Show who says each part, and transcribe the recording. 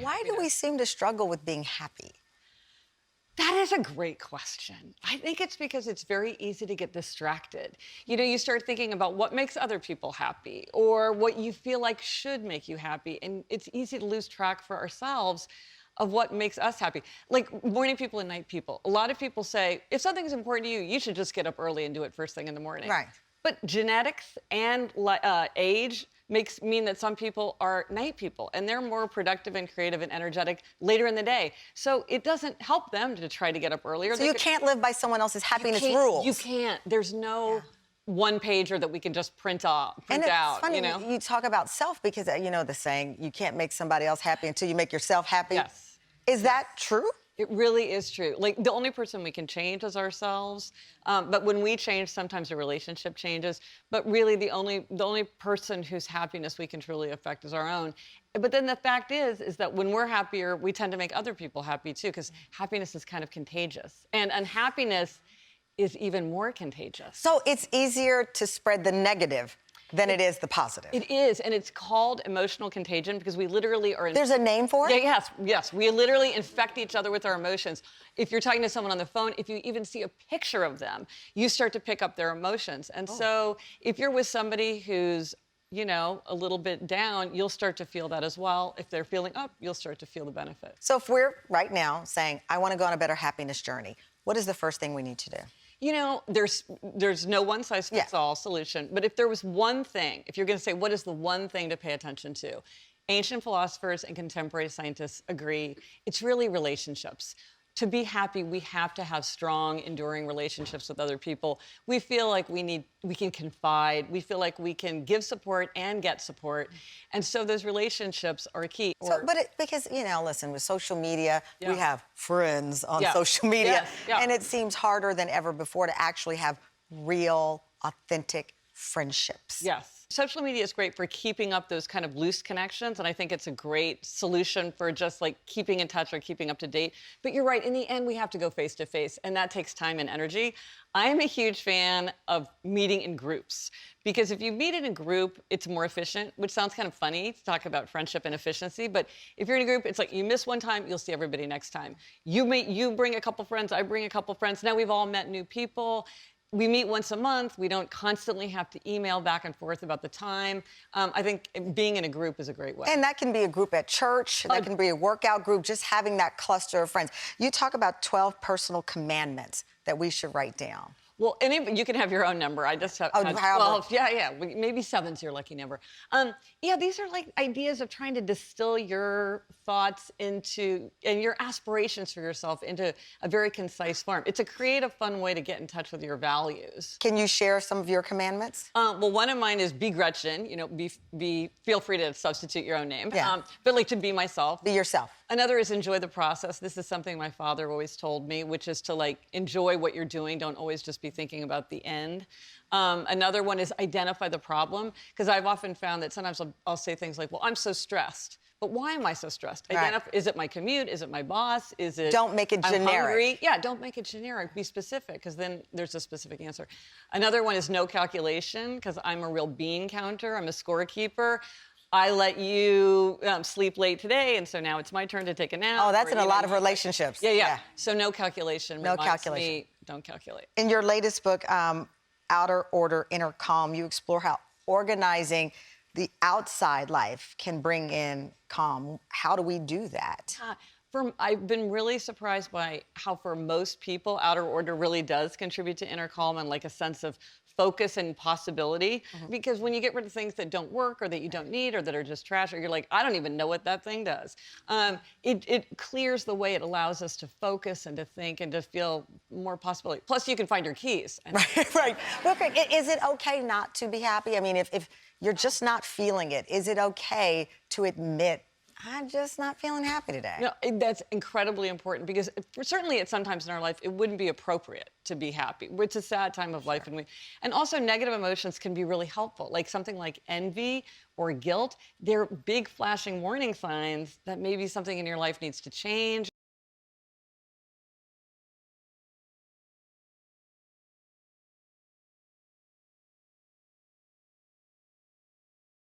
Speaker 1: Why do we seem to struggle with being happy?
Speaker 2: That is a great question. I think it's because it's very easy to get distracted. You start thinking about what makes other people happy or what you feel like should make you happy. And it's easy to lose track for ourselves of what makes us happy. Like morning people and night people. A lot of people say, if something's important to you, you should just get up early and do it first thing in the morning.
Speaker 1: Right.
Speaker 2: But genetics and age mean that some people are night people and they're more productive and creative and energetic later in the day. So it doesn't help them to try to get up earlier.
Speaker 1: So you can't live by someone else's happiness rules.
Speaker 2: You can't. There's no one pager that we can just print out.
Speaker 1: And it's funny, you talk about self because, the saying, you can't make somebody else happy until you make yourself happy.
Speaker 2: Yes.
Speaker 1: Is that true?
Speaker 2: It really is true. Like, the only person we can change is ourselves. But when we change, sometimes the relationship changes. But really, the only person whose happiness we can truly affect is our own. But then the fact is that when we're happier, we tend to make other people happy, too, because happiness is kind of contagious. And unhappiness is even more contagious.
Speaker 1: So it's easier to spread the negative than it is the positive.
Speaker 2: It is, and it's called emotional contagion because we literally are...
Speaker 1: There's a name for it?
Speaker 2: Yeah, yes. We literally infect each other with our emotions. If you're talking to someone on the phone, if you even see a picture of them, you start to pick up their emotions. And so if you're with somebody who's, a little bit down, you'll start to feel that as well. If they're feeling up, you'll start to feel the benefit.
Speaker 1: So if we're right now saying, I want to go on a better happiness journey, what is the first thing we need to do?
Speaker 2: There's no one-size-fits-all solution. But if there was one thing, if you're going to say, what is the one thing to pay attention to? Ancient philosophers and contemporary scientists agree, it's really relationships. To be happy, we have to have strong, enduring relationships with other people. We feel like we can confide. We feel like we can give support and get support. And so those relationships are key.
Speaker 1: Because, listen, with social media, we have friends on social media. And it seems harder than ever before to actually have real, authentic friendships.
Speaker 2: Yes. Social media is great for keeping up those kind of loose connections, and I think it's a great solution for just like keeping in touch or keeping up to date. But you're right, in the end, we have to go face to face, and that takes time and energy. I'm a huge fan of meeting in groups because if you meet in a group, it's more efficient, which sounds kind of funny to talk about friendship and efficiency. But if you're in a group, it's like you miss one time, you'll see everybody next time. You bring a couple friends, I bring a couple friends. Now we've all met new people. We meet once a month. We don't constantly have to email back and forth about the time. I think being in a group is a great way.
Speaker 1: And that can be a group at church. That can be a workout group, just having that cluster of friends. You talk about 12 personal commandments that we should write down.
Speaker 2: Well, you can have your own number. I just have 12. Yeah. Maybe 7's your lucky number. These are like ideas of trying to distill your thoughts and your aspirations for yourself into a very concise form. It's a creative, fun way to get in touch with your values.
Speaker 1: Can you share some of your commandments?
Speaker 2: Well, one of mine is be Gretchen. Feel free to substitute your own name.
Speaker 1: Yeah.
Speaker 2: But like to be myself.
Speaker 1: Be yourself.
Speaker 2: Another is enjoy the process. This is something my father always told me, which is to like enjoy what you're doing. Don't always just be thinking about the end. Another one is identify the problem, because I've often found that sometimes I'll say things like, well, I'm so stressed. But why am I so stressed?
Speaker 1: Right.
Speaker 2: Is it my commute? Is it my boss? Is it...
Speaker 1: Don't make it generic.
Speaker 2: Hungry? Yeah, don't make it generic. Be specific, because then there's a specific answer. Another one is no calculation, because I'm a real bean counter. I'm a scorekeeper. I let you sleep late today, and so now it's my turn to take a nap.
Speaker 1: Oh, that's in a lot of relationships.
Speaker 2: Yeah. So no calculation.
Speaker 1: No calculation.
Speaker 2: Me, don't calculate.
Speaker 1: In your latest book, Outer Order, Inner Calm, you explore how organizing the outside life can bring in calm. How do we do that?
Speaker 2: I've been really surprised by how for most people, outer order really does contribute to inner calm and like a sense of focus and possibility. Because when you get rid of things that don't work or that you don't need or that are just trash, or you're like, I don't even know what that thing does. It clears the way. It allows us to focus and to think and to feel more possibility. Plus, you can find your keys.
Speaker 1: Right. Well, is it okay not to be happy? I mean, if you're just not feeling it, is it okay to admit, I'm just not feeling happy today?
Speaker 2: No, that's incredibly important because certainly at sometimes in our life, it wouldn't be appropriate to be happy. It's a sad time of life. And also negative emotions can be really helpful. Like something like envy or guilt, they're big flashing warning signs that maybe something in your life needs to change.